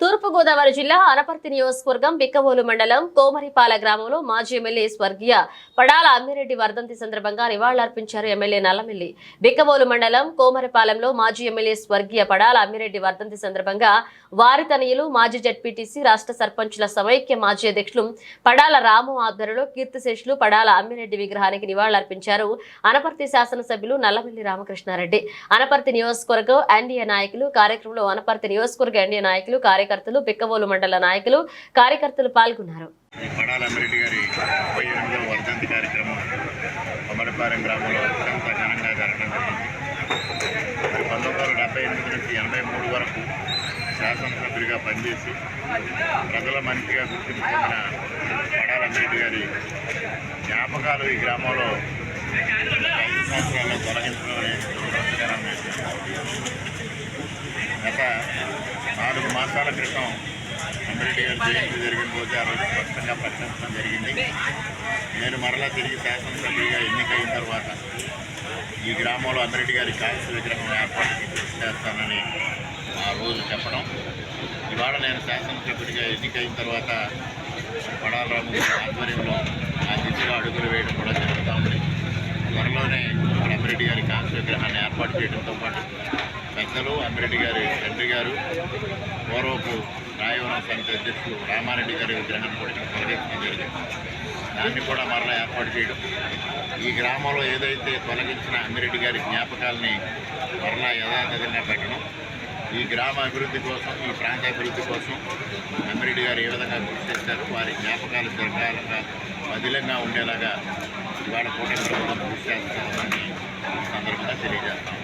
తూర్పుగోదావరి జిల్లా అనపర్తి నియోజకవర్గం బిక్కవోలు మండలం కోమరిపాల గ్రామంలో మాజీ ఎమ్మెల్యే స్వర్గీయ పడాల అమ్మిరెడ్డి వర్ధంతి సందర్భంగా నివాళులర్పించారు ఎమ్మెల్యే నల్లమిల్లి. బిక్కవోలు మండలం కోమరిపాలెంలో మాజీ ఎమ్మెల్యే స్వర్గీయ పడాల అమ్మిరెడ్డి వర్ధంతి సందర్భంగా వారి తనయులు మాజీ జడ్పీటీసీ రాష్ట్ర సర్పంచుల సమైక్య మాజీ అధ్యక్షులు పడాల రాము ఆధ్వర్యంలో కీర్తిశేషులు పడాల అమ్మిరెడ్డి విగ్రహానికి నివాళులర్పించారు అనపర్తి శాసనసభ్యులు నల్లమిల్లి రామకృష్ణారెడ్డి. అనపర్తి నియోజకవర్గం ఎన్డీఏ నాయకులు కార్యక్రమంలో అనపర్తి నియోజకవర్గ ఎన్డీఏ నాయకులు కార్యకర్తలు బిక్కవోలు మండల నాయకులు కార్యకర్తలు పాల్గొన్నారు. పడాల అమ్మిరెడ్డి గారి 38వ వర్ధంతి కార్యక్రమం కొమరపాలెం గ్రామంలో అత్యంత ఘనంగా జరగడం జరిగింది. 1978 నుంచి 83 వరకు శాసనసభ్యుడిగా పనిచేసి ప్రజల మనిషిగా గుర్తింపు పొందిన పడాల అమ్మిరెడ్డి గారి జ్ఞాపకాలు ఈ గ్రామంలో 5 సంవత్సరాల్లో తొలగించడం అనేది గత 4 మాసాల క్రితం అమ్మిరెడ్డి గారి జయంతి జరిగిన రోజు ఆ రోజు స్పష్టంగా ప్రకటించడం జరిగింది. నేను మరలా తిరిగి శాసనసభ్యుడిగా ఎన్నికైన తర్వాత ఈ గ్రామంలో అమ్మిరెడ్డి గారి కాంస్య విగ్రహం ఏర్పాటుకి కృషి చేస్తానని ఆ రోజు చెప్పడం, ఇవాళ నేను శాసనసభ్యుడిగా ఎన్నికైన తర్వాత పడాల రాము ఆధ్వర్యంలో ఆ దిశగా అడుగులు వేయడం కూడా జరుగుతూ ఉంది. త్వరలోనే అమ్మిరెడ్డి గారి కాంస్య విగ్రహాన్ని ఏర్పాటు చేయడంతో పాటు పెద్దలు అమ్మిరెడ్డి గారి తండ్రి గారు పూర్వపు రాయవరం సమితి అధ్యక్షులు రామారెడ్డి గారి విగ్రహాన్ని కూడా ఇక్కడ తొలగించడం జరిగింది. దాన్ని కూడా మరలా ఏర్పాటు చేయడం, ఈ గ్రామంలో ఏదైతే తొలగించిన అమ్మిరెడ్డి గారి జ్ఞాపకాలని మరలా యథాతథంగా పెట్టడం, ఈ గ్రామ అభివృద్ధి కోసం, ఈ ప్రాంత అభివృద్ధి కోసం అమ్మిరెడ్డి గారు ఏ విధంగా కృషి చేశారు, వారి జ్ఞాపకాలు జరగాలంగా పదిలంగా ఉండేలాగా ఇవాళ కూటమి ప్రభుత్వం కృషి చేస్తామని సందర్భంగా తెలియజేస్తాం.